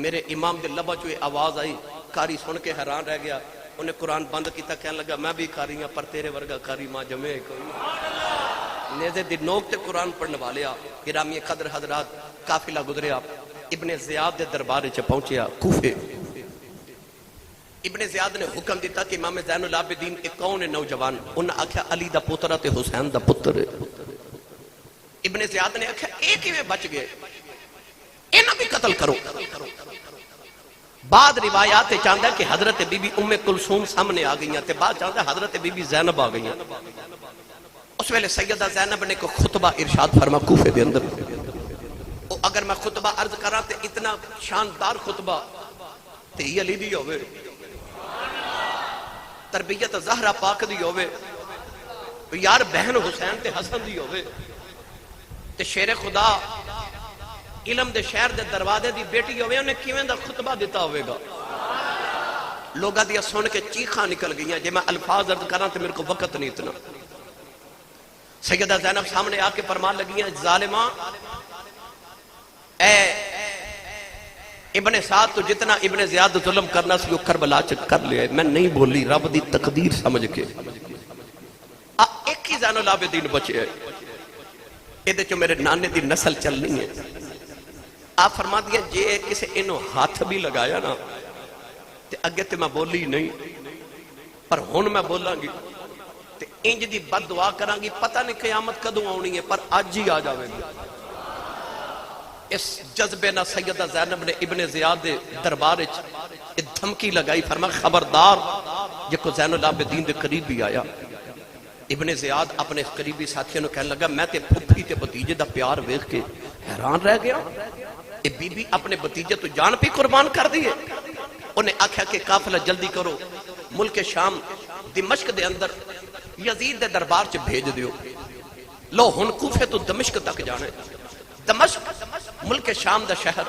میرے امام دے لبا چوئے آواز آئی، قاری سن کے حیران رہ گیا، انہیں قرآن بند کیتا، کہنے لگا میں بھی قاری ہوں پر تیرے ورگا قاری ماں جمعے کوئی نیزے دی نوک تے قرآن پڑھنے والیا۔ گرامی قدر حضرات، قافلہ گزریا، ابن زیاد دے دربار چ پہنچیا کوفے۔ ابن زیاد نے حکم دیتا کہ امام زین العابدین ایک کون ہے نوجوان، انہاں آکھیا علی دا پتر تے حسین دا پتر ہے۔ ابن زیاد نے آکھیا ایک ہی میں بچ گئے، انہاں بھی قتل کرو۔ بعد روایات چاہتا ہے کہ حضرت بی بی ام کلثوم سامنے آ گئیاں تے بعد چاہتا ہے حضرت بی بی زینب آ گئیاں۔ اس ویلے سیدہ زینب نے کو خطبہ ارشاد فرما کوفے دے اندر، اگر میں خطبہ عرض کرا تے اتنا شاندار خطبہ تے یہ علی دی ہوئے، تربیت زہرہ پاک دی ہوئے، یار بہن حسین تے حسن دی ہوئے، تے شیر خدا علم دے شہر دے دروازے دی بیٹی ہوئے، انہیں کیویں دا خطبہ دیتا ہوئے گا۔ لوگا دیا سن کے چیخاں نکل گئی ہیں، جے میں الفاظ عرض کرا تے میرے کو وقت نہیں اتنا۔ سیدہ زینب سامنے آ کے فرمان لگی ہیں ظالماں، اے ابن سعد تو جتنا ابن زیاد ظلم کرنا سی وہ کربلا چک کر لیا، میں نہیں بولی رب دی تقدیر سمجھ کے۔ ایک ہی زین العابدین بچے ہے، یہ دے چو میرے نانے دی نسل چلنی ہے۔ آپ فرما دیا جے کسے انہوں ہاتھ بھی لگایا نا تے اگے تے میں بولی نہیں، پر ہون میں بولاں گی تے انج دی بد دعا کراں گی، پتہ نہیں قیامت کدوں آنی ہے، پر آج ہی آ جاوے گی۔ اس جذبے نہ سیدہ زینب نے ابن زیاد دربار دھمکی لگائی، فرما خبردار جے کو زین العابدین دے قریب بھی آیا۔ ابن زیاد اپنے قریبی ساتھیوں نے کہنے لگا میں تے پھپھی تے بتیجے دا پیار ویکھ کے حیران رہ گیا، اے بی بی اپنے بتیجے تو جان پہ قربان کر دیے۔ انہیں آکھا کہ قافلہ جلدی کرو، ملک شام دمشق دے اندر یزید دے دربار چ بھیج دیو، لو ہن کوفے تو دمشق تک جانے۔ دمشق ملک شام دا شہر،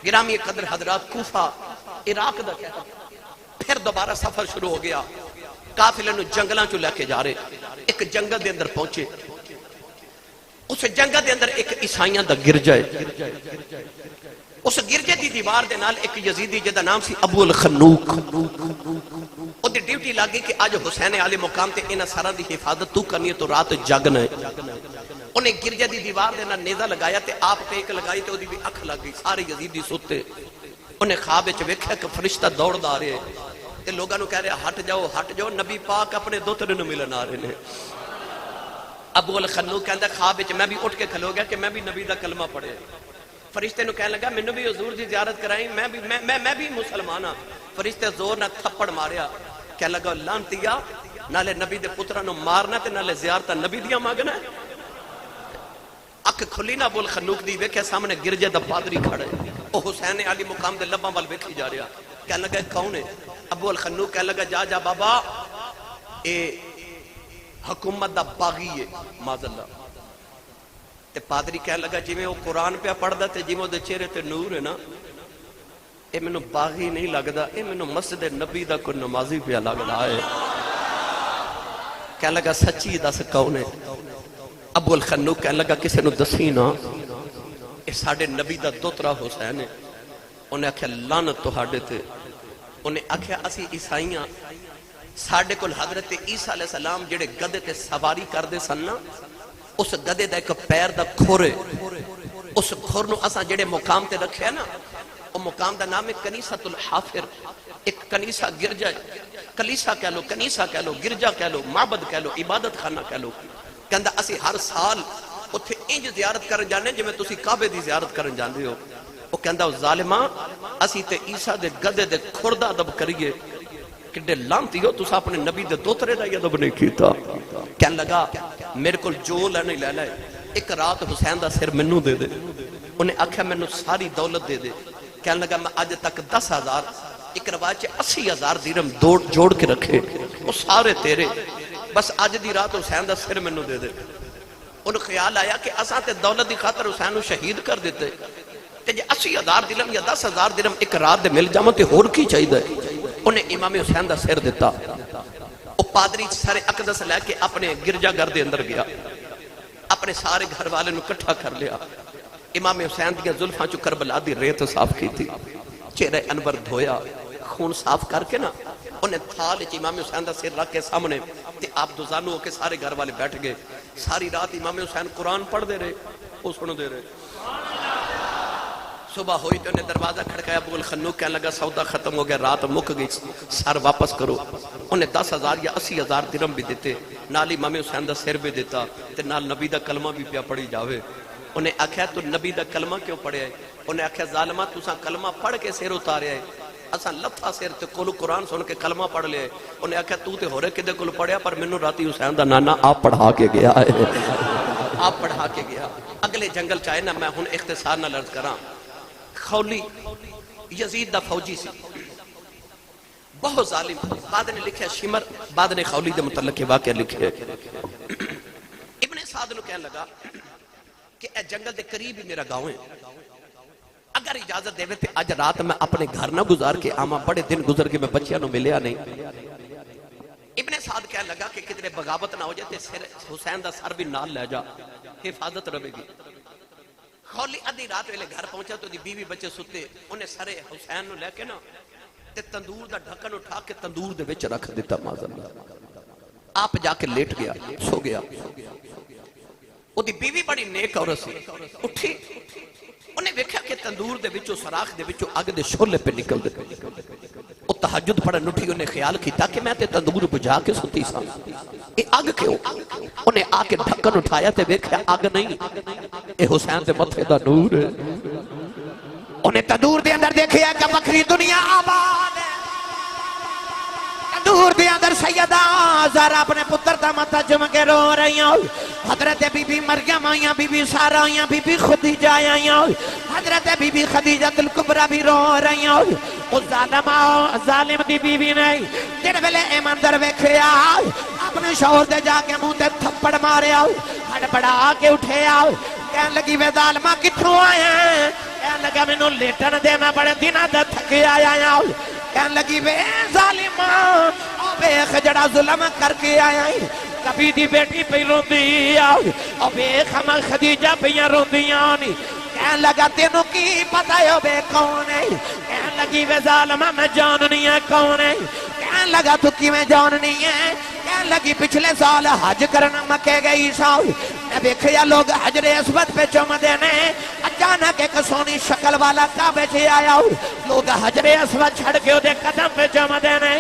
گرامی قدر حضرات کوفہ عراق دا شہر۔ پھر دوبارہ سفر شروع ہو گیا، قافلے نو جنگلاں چو لے کے جا رہے، ایک جنگل دے اندر پہنچے، اس جنگل دے اندر ایک عیسائیاں دا گرجا ہے، اس گرجے دی دیوار دے نال ایک یزیدی جدا نام سی ابو الخنوق، او دی ڈیوٹی لگی کہ آج حسین علی مقام تے انہاں سارا دی حفاظت تو کرنی ہے تو رات جاگنا ہے۔ انہیں گرجے دی دیوار دے نال نیزہ لگایا تے آپ پہ ایک لگائی تے او دی بھی اکھ لگ گئی، سارے یزیدی سوتے۔ انہیں خواب وچ ویکھیا کہ فرشتہ دوڑ دا رہے تے لوگاں نو کہہ رہے ہٹ جاؤ نبی پاک اپنے دوترے نو ملن آ رہے نے۔ ابو الخنو کہندا خواب وچ میں بھی اٹھ کے کھلو گیا کہ میں بھی نبی دا کلمہ پڑھے. فرشتے نو کہنے لگا مینوں بھی حضور دی زیارت کرائی، میں بھی مسلمان ہاں. فرشتے زور نہ تھپڑ ماریا، کہنے لگا لعنتیا نالے نبی دے پتراں نو مارنا تے نالے زیارت نبی دیاں مانگنا ہے. اکھ کھلی نہ ابو الخنوک دی ویکھیا سامنے گرجے دا پادری کھڑا ہے، او حسین علی مقام دے لباں وال ویکھی جا رہا. کہنے لگا کون ہے؟ ابو الخنوک کہنے لگا جا بابا اے حکومت دا باغی ہے معاذ اللہ. تے پادری کہنے لگا جی میں وہ قرآن پہ پڑھدا تے جی میں دے چہرے تے نور ہے نا، اے مینوں باغی نہیں لگدا، اے مینوں مسجد نبی دا کوئی نمازی پہ لگدا ہے. کہنے لگا سچی دس کون ہے؟ ابو الخنوک کہنے لگا کسے نو دسی نا، اے ساڈے نبی دا دوترا حسین ہے. انہیں آکھیا لعنت تہاڈے تے. انہیں آکھیا اسی عیسائیاں ساڈے کول حضرت عیسیٰ علیہ السلام جڑے گدے تے سواری کردے سن نا، اس گدے دا ایک پیر دا کھر ہے، اس کھر نو اساں جڑے مقام تے رکھیا نا، وہ مقام دا نام ہے کنیسۃ الحافر. ایک کنیسہ گرجا ہے، کلیسا کہہ لو، کنیسہ کہہ لو، گرجا کہہ لو، معبد کہہ لو، عبادت خانہ کہہ لو. کہندا اسی ہر سال اتھے انج زیارت کرن جانے جویں تسی کعبے دی زیارت کرن جاندے ہو. وہ کہندا ظالماں اسی تے عیسیٰ دے گدے دے کھر دا ادب کریے، کڈے لعنتی ہو تسا اپنے نبی دے دوترے دا ادب نہیں کیتا. کہنے لگا میرے کول جو لینے لے لے، ایک رات حسین دا سر منوں دے دے. انہیں آکھیا مینوں ساری دولت دے دے. کہنے لگا میں اج تک 10,000 ایک روایت 80,000 درہم جوڑ کے رکھے، وہ سارے تیرے، بس اج دی رات حسین دا سر منوں دے دے. انہوں خیال آیا کہ اساں تے دولت دی خاطر حسین نو شہید کر دیتے تے جے 80,000 درہم یا 10,000 درہم ایک رات دے مل جاواں تے ہور کی چاہیے. انہیں امام حسین دا سر دیتا. وہ پادری سارے اقدس لے کے اپنے گرجا گھر دے اندر گیا، اپنے سارے گھر والے نو کٹھا کر لیا. امام حسین دیا زلفاں چو کربلا دی ریت صاف کی تھی، چہرے انور دھویا، خون صاف کر کے نا انہیں تھال چ امام حسین دا سر رکھ کے سامنے تے آپ دوزانو ہو کے سارے گھر والے بیٹھ گئے. ساری رات امام حسین قرآن پڑھ دے رہے، وہ سن دے رہے. صبح ہوئی تو انہیں دروازہ کھڑکایا. ابو الخنوک کہنے لگا سودا ختم ہو گیا، رات مک گئی، سر واپس کرو. انہیں 10,000 یا 80,000 درہم بھی دیتے، نال امام حسین دا سر بھی دیتا تے نال نبی دا کلمہ بھی پیا پڑھی جاوے. انہیں آکھیا تو نبی دا کلمہ کیوں پڑھیا ہے؟ انہیں آکھیا ظالمہ تساں کلمہ پڑھ کے سر اتاریا ہے، اساں لتھا سر تے کولو قرآن سن کے کلمہ پڑھ لیا ہے. انہیں آکھیا تو تے ہورے کدے کول پڑھیا، پر مینوں راتی حسین دا نانا آپ پڑھا کے گیا ہے، آپ پڑھا کے گیا. اگلے جنگل چاہے نا میں ہن اختصار نال عرض کراں. خولی یزید دا فوجی سی، بہت ظالم. بعد نے لکھیا شمر، بعد نے خولی دے متعلق واقعہ لکھے. ابن سعد نو کہنے لگا کہ اے جنگل دے قریب ہی میرا گاؤں ہے، اگر اجازت دے تے آج رات میں اپنے گھر نہ گزار کے آما، بڑے دن گزر کے میں بچیاں نو ملیا نہیں. ابن سعد کہنے لگا کہ کدھر بغاوت نہ ہو جائے تے حسین دا سر بھی نال لے جا، حفاظت رہے گی. خولی ادھی رات ویلے گھر پہنچا تو دی بیوی بچے ستے. انہیں سارے حسین نو لے کے نا تے تندور دا ڈھکن اٹھا کے تندور دے وچ رکھ دیتا. معاذ اللہ آپ جا کے لیٹ گیا، سو گیا. وہ دی بیوی بڑی نیک عورت سی، اٹھی انہیں ویکھیا کہ تندور دے وچوں سراخ دے وچوں اگ دے شعلے پہ نکل دے. وہ تہجد پڑھن اٹھی، انہیں خیال کیتا کہ میں تے تندور بجھا کے ستی سا، اے اگ کیوں؟ انہیں آ کے ڈھکن اٹھایا تے ویکھیا اگ نہیں، اے حسین دے متھے دا نور ہے. انہیں تندور دے اندر دیکھیا کہ بکری دنیا آباد ہے. تندور دے اندر سیدہ زہرا اپنے پتر دا متھا چوم کے رو رہی ہیں. حضرت بی بی مریم آئیاں، بی بی سارا آئیاں، بی بی خدیجہ آئیاں، حضرت بی بی خدیجہ الکبریٰ بھی رو رہی ہیں. اس ظالم دی بی بی نہیں جن ویلے اے منظر ویکھیا اپنے شوہر دے جا کے منہ تے تھپڑ مارے، ہڑبڑا کے اٹھے. کہنے لگی وے ظالمہ کتھوں آیا ہے؟ کہنے لگا مینوں لیٹن دے، میں بڑے دنوں تے تھکے آیا. کہنے لگی وے ظالمہ او ویکھ جڑا ظلم کر کے آیا ہے. کبھی دی بیٹی پہ روندی او ویکھ ہم خدیجہ پہ روندیاں نہیں. کہنے لگا تینوں کی پتہ ہے بے کون ہے؟ کہنے لگی وے ظالمہ میں جاننی ہے کون ہے. کہنے لگا تو کی میں جاننی ہے؟ کہنے لگی پچھلے سال حج کرنا مکے گئی سال میں دیکھیا لوگ حجر اسود پہ چوم دینے، اچانک اچانک ایک سونی شکل والا کعبے سے آیا، لوگ حجر اسود چھڑ کے دے قدم پہ جمع دینے،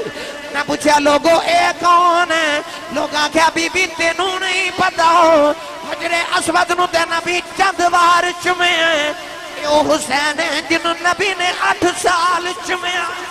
نہ پوچھا لوگوں اے کون ہے؟ لوگ آکھیا بی بی تینوں نہیں پتا ہو، حجر اسود نو تے نبی چند وار چومے ہیں، یہ حسین ہے جنہوں نبی نے 8 سال چومے ہیں۔